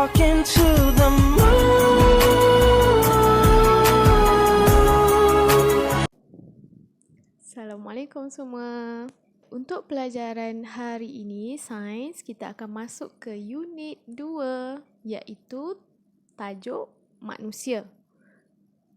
talking to the moon. Assalamualaikum semua. Untuk pelajaran hari ini, sains, kita akan masuk ke unit 2 iaitu tajuk manusia.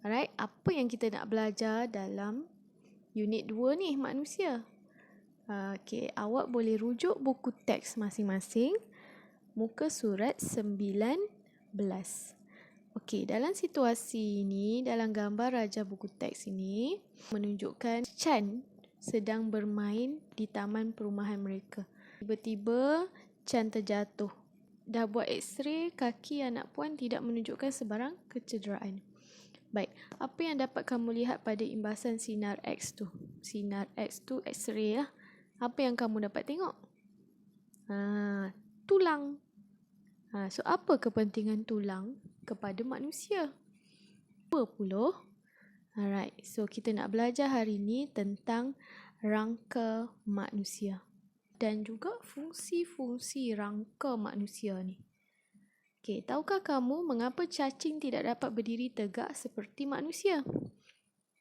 Alright, apa yang kita nak belajar dalam unit 2 ni, manusia? Okey, awak boleh rujuk buku teks masing-masing, muka surat 19. Okey, dalam situasi ini, dalam gambar raja buku teks ini, menunjukkan Chan sedang bermain di taman perumahan mereka. Tiba-tiba Chan terjatuh. Dah buat x-ray, kaki anak puan tidak menunjukkan sebarang kecederaan. Baik, apa yang dapat kamu lihat pada imbasan sinar X tu? Sinar X tu x-ray lah. Apa yang kamu dapat tengok? Tulang. So apa kepentingan tulang kepada manusia? 20. Alright, so kita nak belajar hari ini tentang rangka manusia dan juga fungsi-fungsi rangka manusia ni. Okey, tahukah kamu mengapa cacing tidak dapat berdiri tegak seperti manusia?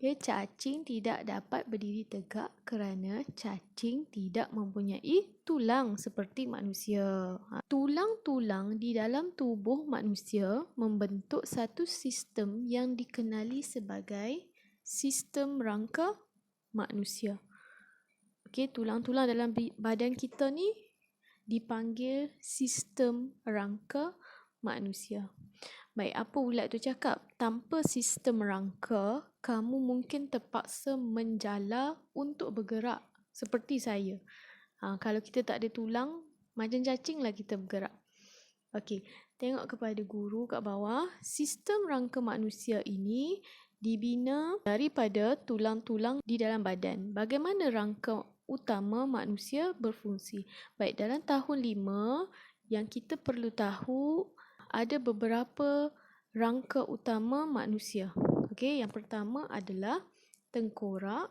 Okay, cacing tidak dapat berdiri tegak kerana cacing tidak mempunyai tulang seperti manusia. Tulang-tulang di dalam tubuh manusia membentuk satu sistem yang dikenali sebagai sistem rangka manusia. Okey, tulang-tulang dalam badan kita ni dipanggil sistem rangka manusia. Baik, apa ulat tu cakap? Tanpa sistem rangka, kamu mungkin terpaksa menjala untuk bergerak seperti saya. Kalau kita tak ada tulang, macam cacing lah kita bergerak. Okey, tengok kepada guru kat bawah. Sistem rangka manusia ini dibina daripada tulang-tulang di dalam badan. Bagaimana rangka utama manusia berfungsi? Baik, dalam tahun 5 yang kita perlu tahu, ada beberapa rangka utama manusia. Okey, yang pertama adalah tengkorak.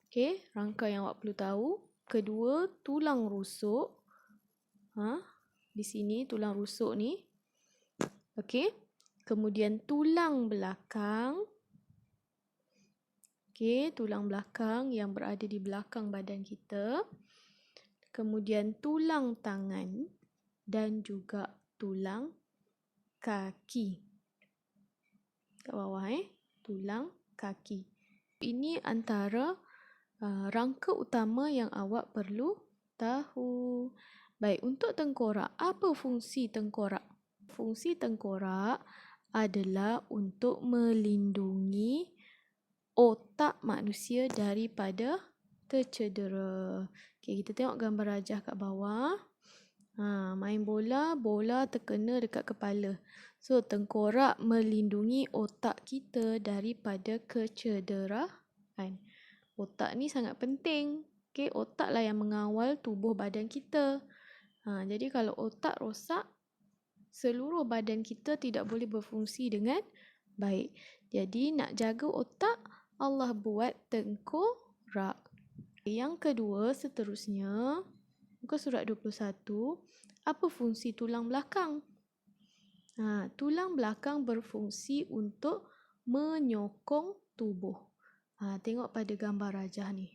Okey, rangka yang awak perlu tahu. Kedua, tulang rusuk. Di sini tulang rusuk ni. Okey. Kemudian tulang belakang. Okey, tulang belakang yang berada di belakang badan kita. Kemudian tulang tangan dan juga tulang kaki. Kat bawah tulang kaki. Ini antara rangka utama yang awak perlu tahu. Baik, untuk tengkorak, apa fungsi tengkorak? Fungsi tengkorak adalah untuk melindungi otak manusia daripada tercedera. Okey, kita tengok gambar rajah kat bawah. Main bola, bola terkena dekat kepala. So, tengkorak melindungi otak kita daripada kecederaan. Otak ni sangat penting. Okay, otak lah yang mengawal tubuh badan kita. Jadi, kalau otak rosak, seluruh badan kita tidak boleh berfungsi dengan baik. Jadi, nak jaga otak, Allah buat tengkorak. Yang kedua, seterusnya, muka surat 21, apa fungsi tulang belakang? Tulang belakang berfungsi untuk menyokong tubuh. Tengok pada gambar rajah ni.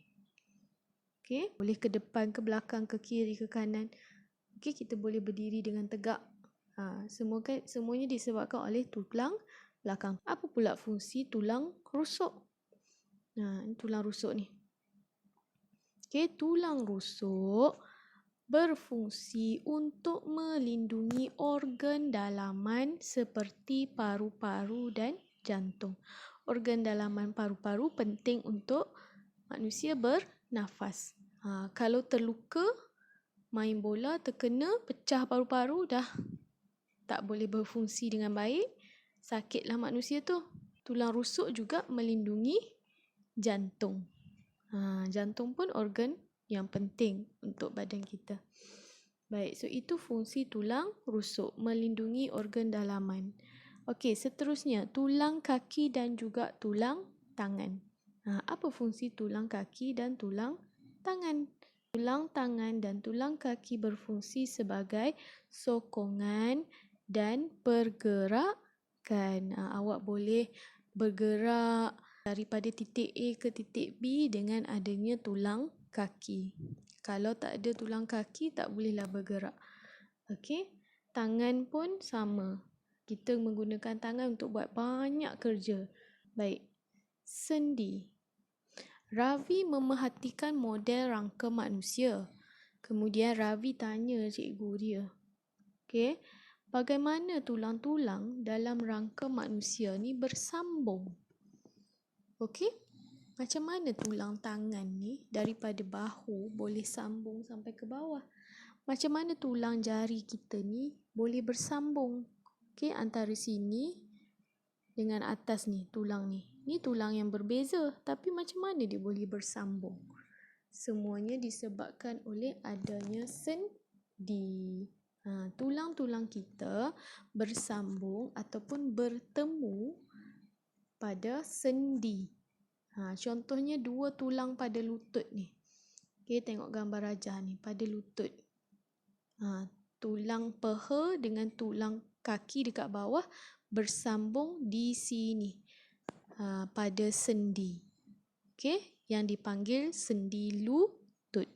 Okey, boleh ke depan, ke belakang, ke kiri, ke kanan. Okey, kita boleh berdiri dengan tegak. Semuanya disebabkan oleh tulang belakang. Apa pula fungsi tulang rusuk? Ini tulang rusuk ni. Okey, tulang rusuk berfungsi untuk melindungi organ dalaman seperti paru-paru dan jantung. Organ dalaman paru-paru penting untuk manusia bernafas. Kalau terluka, main bola, terkena, pecah paru-paru, dah tak boleh berfungsi dengan baik, sakitlah manusia tu. Tulang rusuk juga melindungi jantung. Jantung pun organ yang penting untuk badan kita. Baik, so itu fungsi tulang rusuk, melindungi organ dalaman. Okey, seterusnya tulang kaki dan juga tulang tangan. Apa fungsi tulang kaki dan tulang tangan? Tulang tangan dan tulang kaki berfungsi sebagai sokongan dan pergerakan. Awak boleh bergerak daripada titik A ke titik B dengan adanya tulang kaki. Kalau tak ada tulang kaki, tak bolehlah bergerak. Okey, tangan pun sama. Kita menggunakan tangan untuk buat banyak kerja. Baik, sendi. Ravi memerhatikan model rangka manusia. Kemudian Ravi tanya cikgu dia, okey, bagaimana tulang-tulang dalam rangka manusia ni bersambung? Okey, macam mana tulang tangan ni daripada bahu boleh sambung sampai ke bawah? Macam mana tulang jari kita ni boleh bersambung? Okey, antara sini dengan atas ni, tulang ni. Ni tulang yang berbeza, tapi macam mana dia boleh bersambung? Semuanya disebabkan oleh adanya sendi. Tulang-tulang kita bersambung ataupun bertemu pada sendi. Contohnya dua tulang pada lutut ni. Okey, tengok gambar rajah ni pada lutut. Tulang peha dengan tulang kaki dekat bawah bersambung di sini pada sendi. Okey, yang dipanggil sendi lutut.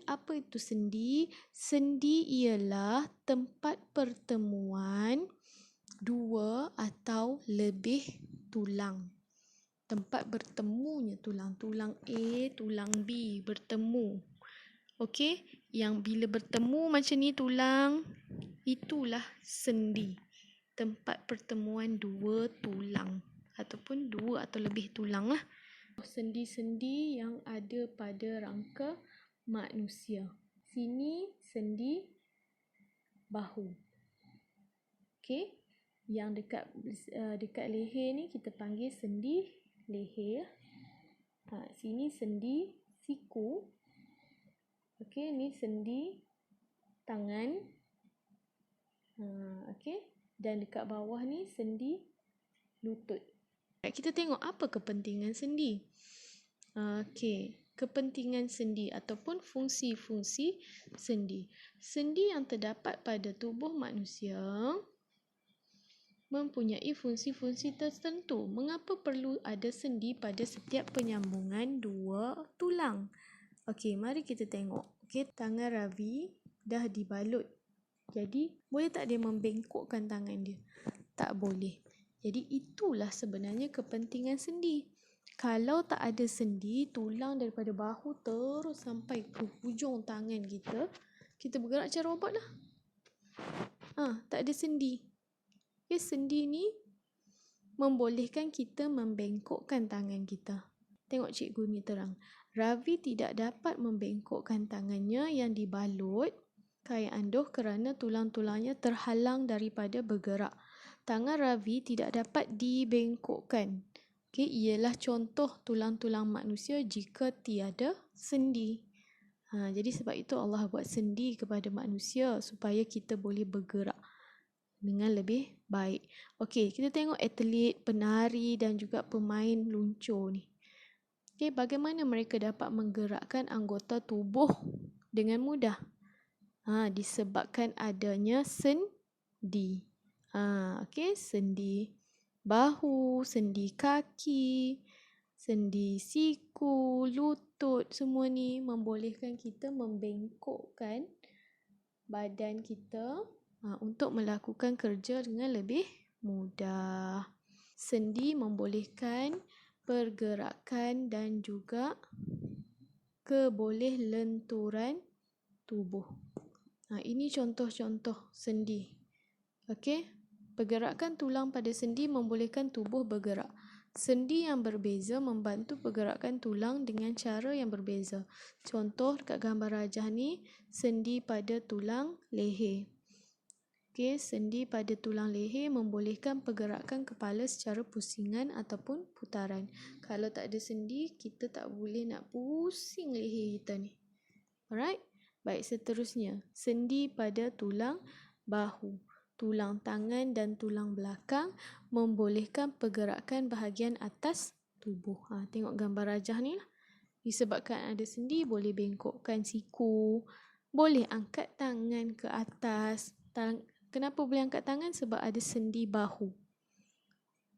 Apa itu sendi? Sendi ialah tempat pertemuan dua atau lebih tulang. Tempat bertemunya tulang. Tulang A, tulang B bertemu. Okey, yang bila bertemu macam ni tulang, itulah sendi. Tempat pertemuan dua tulang ataupun dua atau lebih tulang lah. Sendi-sendi yang ada pada rangka manusia. Sini sendi bahu. Okey, yang dekat leher ni kita panggil sendi leher. Sini sendi siku. Okey, ni sendi tangan. Okey, dan dekat bawah ni sendi lutut. Kita tengok apa kepentingan sendi. Okey, kepentingan sendi ataupun fungsi-fungsi sendi. Sendi yang terdapat pada tubuh manusia mempunyai fungsi-fungsi tertentu. Mengapa perlu ada sendi pada setiap penyambungan dua tulang? Okey, mari kita tengok. Okey, tangan Ravi dah dibalut. Jadi, boleh tak dia membengkokkan tangan dia? Tak boleh. Jadi, itulah sebenarnya kepentingan sendi. Kalau tak ada sendi, tulang daripada bahu terus sampai ke hujung tangan kita, kita bergerak macam robot lah. Tak ada sendi. Okay, sendi ni membolehkan kita membengkokkan tangan kita. Tengok cikgu ni terang. Ravi tidak dapat membengkokkan tangannya yang dibalut kain anduh kerana tulang-tulangnya terhalang daripada bergerak. Tangan Ravi tidak dapat dibengkokkan. Okey, ialah contoh tulang-tulang manusia jika tiada sendi. Jadi sebab itu Allah buat sendi kepada manusia supaya kita boleh bergerak dengan lebih baik. Okey, kita tengok atlet, penari dan juga pemain luncur ni. Okey, bagaimana mereka dapat menggerakkan anggota tubuh dengan mudah? Disebabkan adanya sendi. Okey, sendi bahu, sendi kaki, sendi siku, lutut, semua ni membolehkan kita membengkokkan badan kita untuk melakukan kerja dengan lebih mudah. Sendi membolehkan pergerakan dan juga kebolehlenturan tubuh. Ini contoh-contoh sendi. Okey, pergerakan tulang pada sendi membolehkan tubuh bergerak. Sendi yang berbeza membantu pergerakan tulang dengan cara yang berbeza. Contoh dekat gambar rajah ni, sendi pada tulang leher. Okey, sendi pada tulang leher membolehkan pergerakan kepala secara pusingan ataupun putaran. Kalau tak ada sendi, kita tak boleh nak pusing leher kita ni. Alright? Baik, seterusnya. Sendi pada tulang bahu. Tulang tangan dan tulang belakang membolehkan pergerakan bahagian atas tubuh. Tengok gambar rajah ni lah. Disebabkan ada sendi, boleh bengkokkan siku, boleh angkat tangan ke atas. Kenapa boleh angkat tangan? Sebab ada sendi bahu.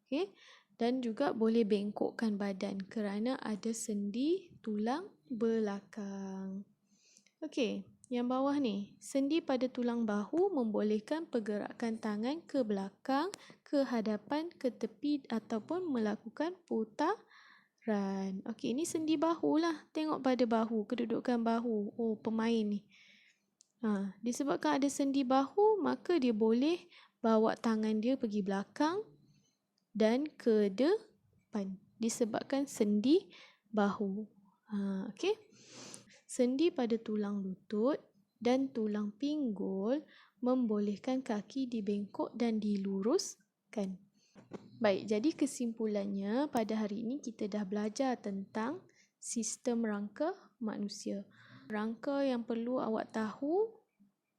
Okey, dan juga boleh bengkokkan badan kerana ada sendi tulang belakang. Okey, yang bawah ni, sendi pada tulang bahu membolehkan pergerakan tangan ke belakang, ke hadapan, ke tepi ataupun melakukan putaran. Okey, ini sendi bahu lah. Tengok pada bahu, kedudukan bahu. Oh, pemain ni. Disebabkan ada sendi bahu, maka dia boleh bawa tangan dia pergi belakang dan ke depan. Disebabkan sendi bahu. Okey. Sendi pada tulang lutut dan tulang pinggul membolehkan kaki dibengkok dan diluruskan. Baik, jadi kesimpulannya pada hari ini kita dah belajar tentang sistem rangka manusia. Rangka yang perlu awak tahu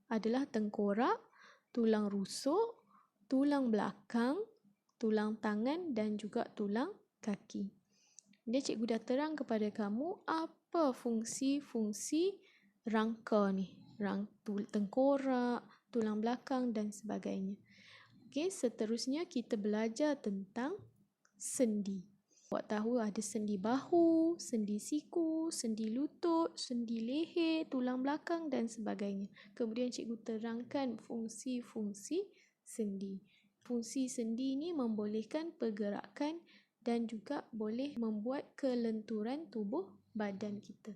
adalah tengkorak, tulang rusuk, tulang belakang, tulang tangan dan juga tulang kaki. Dia cikgu dah terang kepada kamu apa fungsi-fungsi rangka ni. Tengkorak, tulang belakang dan sebagainya. Okey, seterusnya kita belajar tentang sendi. Awak tahu ada sendi bahu, sendi siku, sendi lutut, sendi leher, tulang belakang dan sebagainya. Kemudian cikgu terangkan fungsi-fungsi sendi. Fungsi sendi ni membolehkan pergerakan dan juga boleh membuat kelenturan tubuh badan kita.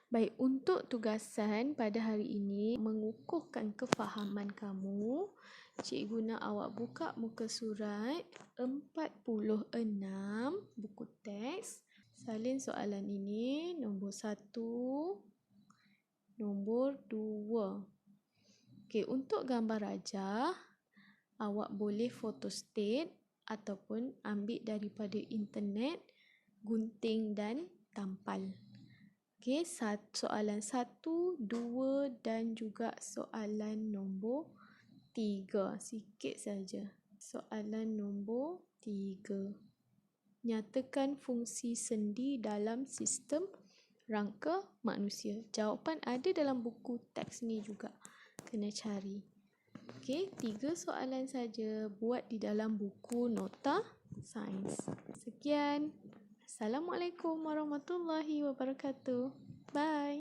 Baik, untuk tugasan pada hari ini, mengukuhkan kefahaman kamu, cikgu nak awak buka muka surat 46, buku teks. Salin soalan ini, nombor 1, nombor 2. Okey, untuk gambar rajah, awak boleh photostat ataupun ambil daripada internet, gunting dan tampal. Okey, soalan 1, 2 dan juga soalan nombor 3. Sikit saja. Soalan nombor 3. Nyatakan fungsi sendi dalam sistem rangka manusia. Jawapan ada dalam buku teks ni juga. Kena cari. Okey, 3 soalan saja. Buat di dalam buku nota sains. Sekian. Assalamualaikum warahmatullahi wabarakatuh. Bye.